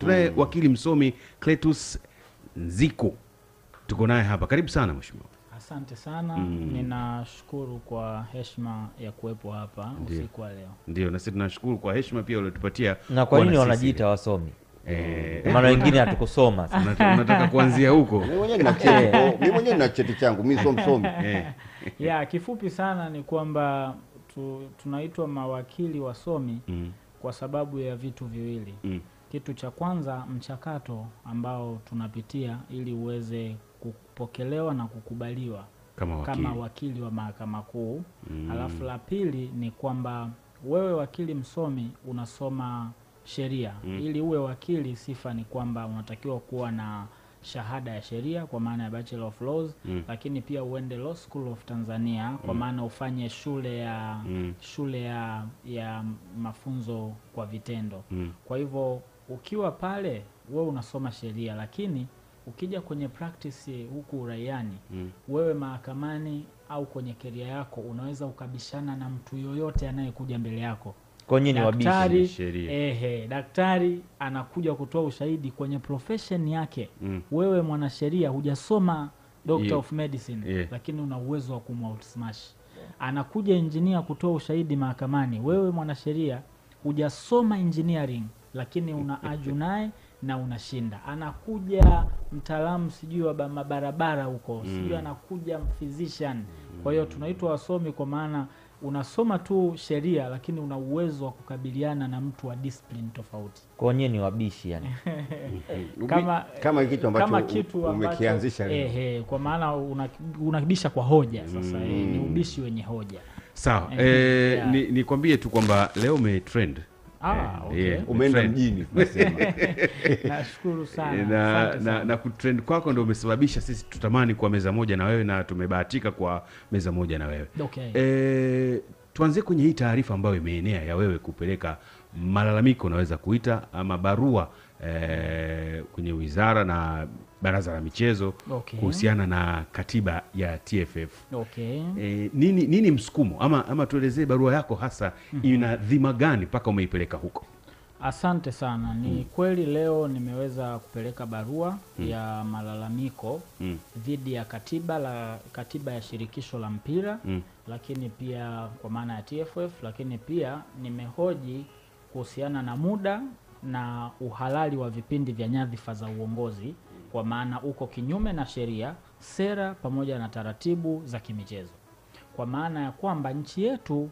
tunaye wakili msomi Cletus Nziku. Tuko naye hapa. Karibu sana mheshimiwa. Asante sana. Ninashukuru kwa heshima ya kuwepo hapa usiku wa leo. Ndio, na sisi tunashukuru kwa heshima pia uliotupatia. Na kwa nini wanajiita wasomi? Maana wengine hatukusoma. Unataka kuanzia huko? Mimi mwenyewe nina cheti changu, mimi sio msomi. Kifupi sana ni kwamba tunaitwa mawakili wasomi kwa sababu ya vitu viwili. Kitu cha kwanza, mchakato ambao tunapitia ili uweze kupokelewa na kukubaliwa kama wakili wa mahakama kuu. Alafu la pili ni kwamba wewe wakili msomi unasoma sheria. Ili uwe wakili, sifa ni kwamba unatakiwa kuwa na shahada ya sheria kwa maana ya Bachelor of Laws, lakini pia uende Law School of Tanzania kwa maana ufanye shule ya mafunzo kwa vitendo. Kwa hivyo ukiwa pale wewe unasoma sheria, lakini ukija kwenye practice huku uraiani, wewe mahakamani au kwenye career yako unaweza ukabishana na mtu yoyote anayekuja mbele yako. Kwa nini wabishi sheria? Daktari anakuja kutoa ushahidi kwenye profession yake. Wewe mwanasheria hujasoma Doctor of Medicine, lakini una uwezo wa kumout-smash. Anakuja engineer kutoa ushahidi mahakamani. Wewe mwanasheria hujasoma engineering, lakini una aju naye na unashinda. Anakuja mtaalamu sijui wa mabarabara huko, sijui anakuja physician. Kwa hiyo tunaitwa wasomi kwa maana unasoma tu sheria lakini una uwezo wa kukabiliana na mtu wa discipline tofauti. Kwa nini ni wabishi yani? Kama kitu ambacho umekianzisha leo. Kwa maana unakibisha kwa hoja sasa. Ni ubishi wenye hoja. Sawa. Nikwambie tu kwamba leo umetrend. Umeenda mjini tunasema. Nashukuru sana. Na kutrend kwako ndio umesababisha sisi tutamani kwa meza moja na wewe, na tumebahatika kwa meza moja na wewe. Tuanze kwenye hii taarifa ambayo imeenea ya wewe kupeleka malalamiko, unaweza kuita ama barua kwenye wizara na baraza la michezo kuhusiana na katiba ya TFF. Nini msukumo ama tuelezee barua yako hasa ina dhima gani mpaka umeipeleka huko? Asante sana. Ni kweli leo nimeweza kupeleka barua ya malalamiko dhidi ya katiba ya shirikisho la mpira, lakini pia kwa maana ya TFF, lakini pia nimehoji kuhusiana na muda na uhalali wa vipindi vya nyadhifa za uongozi, kwa maana uko kinyume na sheria, sera pamoja na taratibu za kimichezo. Kwa maana ya kwamba nchi yetu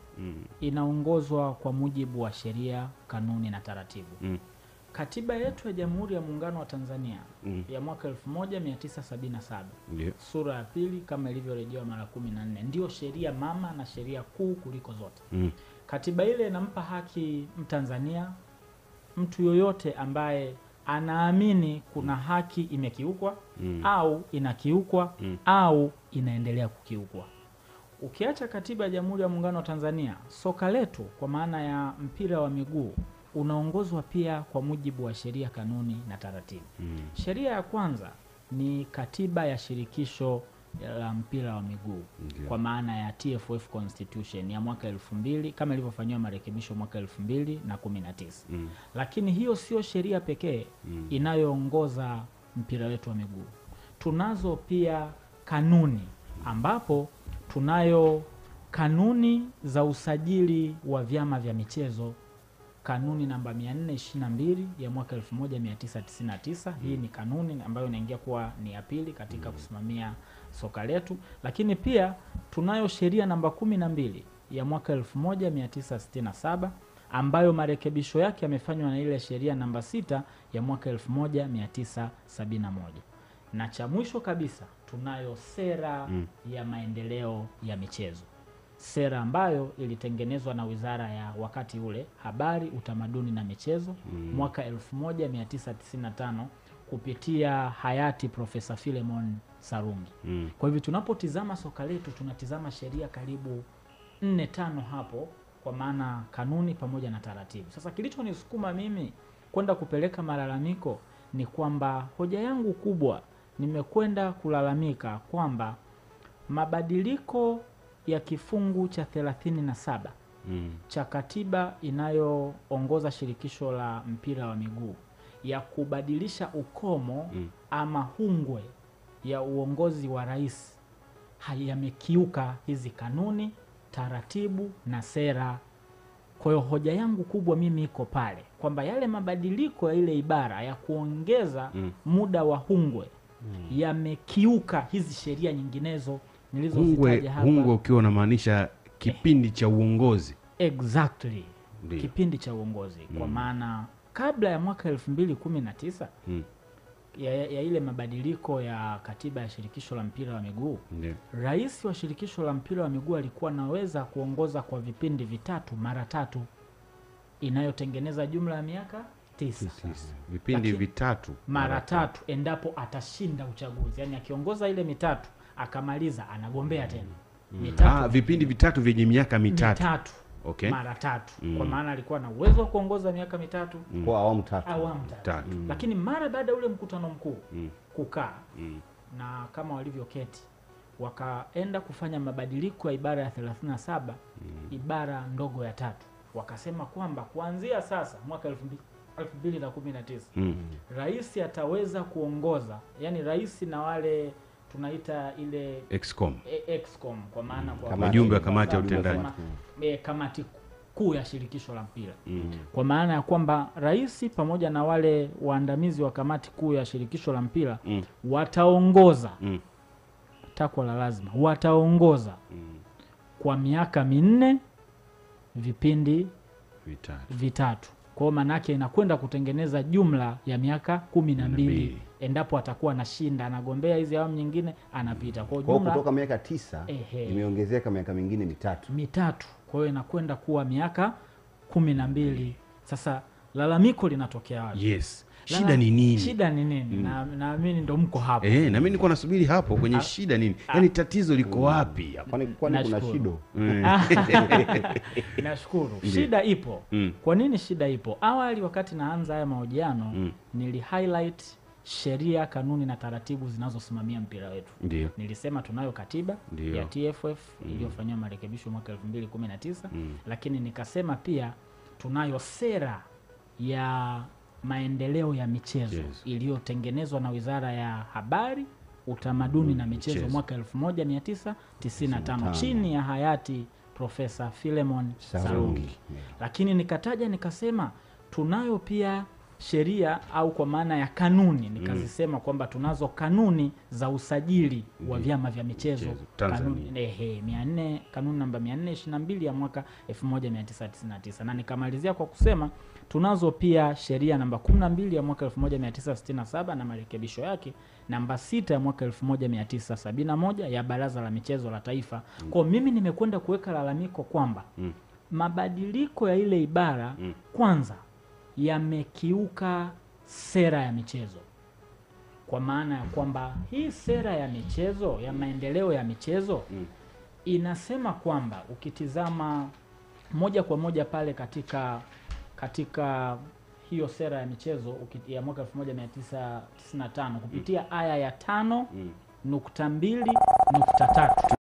inaongozwa kwa mujibu wa sheria, kanuni na taratibu. Katiba yetu ya Jamhuri ya Muungano wa Tanzania ya mwaka 1977 sura ya pili kama ilivyorejewa mara 14 ndio sheria mama na sheria kuu kuliko zote. Katiba ile inampa haki Mtanzania, mtu yoyote ambaye anaamini kuna haki imekiukwa au inakiukwa au inaendelea kukiukwa. Ukiacha katiba ya Jamhuri ya Muungano wa Tanzania, soka letu kwa maana ya mpira wa miguu unaongozwa pia kwa mujibu wa sheria, kanuni na taratibu. Sheria ya kwanza ni katiba ya shirikisho la mpira wa miguu kwa maana ya TFF Constitution ya mwaka 2000 kama ilivyofanywa marekebisho mwaka 2019. Lakini hiyo sio sheria pekee inayoongoza mpira wetu wa miguu. Tunazo pia kanuni, ambapo tunayo kanuni za usajili wa vyama vya michezo, kanuni namba 422 ya mwaka 1999. Hii ni kanuni ambayo inaingia kuwa ni ya pili katika kusimamia soka letu. Lakini pia tunayo sheria namba 12 ya mwaka 1967 ambayo marekebisho yake yamefanywa na ile sheria namba 6 ya mwaka 1971. Na cha mwisho kabisa tunayo sera ya maendeleo ya michezo, sera ambayo ilitengenezwa na wizara ya wakati ule Habari, Utamaduni na Michezo mwaka 1995 kupitia hayati Profesa Philemon Sarungi. Kwa hivyo tunapotizama soka letu tunatizama sheria karibu 4-5 hapo, kwa maana kanuni pamoja na taratibu. Sasa kilichonisukuma mimi kwenda kupeleka malalamiko ni kwamba hoja yangu kubwa, nimekwenda kulalamika kwamba mabadiliko ya kifungu cha 37 cha katiba inayoongoza shirikisho la mpira wa miguu ya kubadilisha ukomo ama hungwe ya uongozi wa rais yamekiuka hizi kanuni, taratibu na sera. Kwa hiyo hoja yangu kubwa mimi iko pale kwamba yale mabadiliko ya ile ibara ya kuongeza muda wa hungwe yamekiuka hizi sheria nyinginezo nilizozitaja hapa. Hungwe ukiwa unamaanisha kipindi cha uongozi. Exactly. Ndiyo. Kipindi cha uongozi kwa maana kabla ya mwaka 2019 ya ile mabadiliko ya katiba ya shirikisho la mpira wa miguu, rais wa shirikisho la mpira wa miguu alikuwa anaweza kuongoza kwa vipindi vitatu mara tatu, inayotengeneza jumla ya miaka 9. Vipindi vitatu mara tatu endapo atashinda uchaguzi. Yani akiongoza ile mitatu akamaliza anagombea tena. Vipindi vitatu vyenye miaka mitatu. Okay. Mara tatu. Kwa maana alikuwa na uwezo wa kuongoza miaka mitatu kwa awamu tatu. Lakini mara baada ya ule mkutano mkuu kukaa na kama walivyoketi wakaenda kufanya mabadiliko ya ibara ya 37 ibara ndogo ya 3, wakasema kwamba kuanzia sasa mwaka 2019 rais ataweza kuongoza, yani rais na wale tunaita ile excom kwa maana kwa wajumbe wa kamati ya utendaji, kamati kuu ya shirikisho la mpira. Kwa maana ya kwamba rais pamoja na wale waandamizi wa kamati kuu ya shirikisho la mpira wataongoza takwa la lazima, wataongoza kwa miaka 4 vipindi vitatu. Kwa maana yake inakwenda kutengeneza jumla ya miaka 12 endapo atakuwa anashinda, anagombea hizi awamu nyingine anapita. Kwa jumla kutoka miaka 9 imeongezeka miaka mingine mitatu. Kwa hiyo inakwenda kuwa miaka 12. Sasa lalamiko linatokea wapi? Yes. Shida ni nini? Shida ni nini? Na mimi ndo mko hapo. Na mimi nilikuwa nasubiri hapo kwenye shida nini? Yaani tatizo liko wapi? Kwani kuna shida? Nashukuru. Shida ipo. Kwa nini shida ipo? Awali wakati naanza haya mahojiano nili highlight sheria, kanuni na taratibu zinazosimamia mpira wetu. Ndiyo. Nilisema tunayo katiba ya TFF iliyofanywa marekebisho mwaka 2019, lakini nikasema pia tunayo sera ya maendeleo ya michezo iliyotengenezwa na Wizara ya Habari, Utamaduni na Michezo mwaka 1995 chini ya hayati Profesa Philemon Sarungi. Lakini nikasema tunayo pia sheria au kwa maana ya kanuni, nikazisema kwamba tunazo kanuni za usajili wa vyama vya michezo, kanuni namba 422 ya mwaka 1999, na nikamalizia kwa kusema tunazo pia sheria namba 12 ya mwaka 1967 na marekebisho yake, namba 6 ya mwaka 1971 ya Baraza la Michezo la Taifa. Kwa mimi nimekwenda kuweka lalamiko kwamba mabadiliko ya ile ibara kwanza yamekiuka sera ya michezo, kwa maana ya kwamba hii sera ya michezo ya maendeleo ya michezo inasema kwamba ukitizama moja kwa moja pale katika hiyo sera ya michezo ya mwaka 1995 kupitia aya ya 5.2.3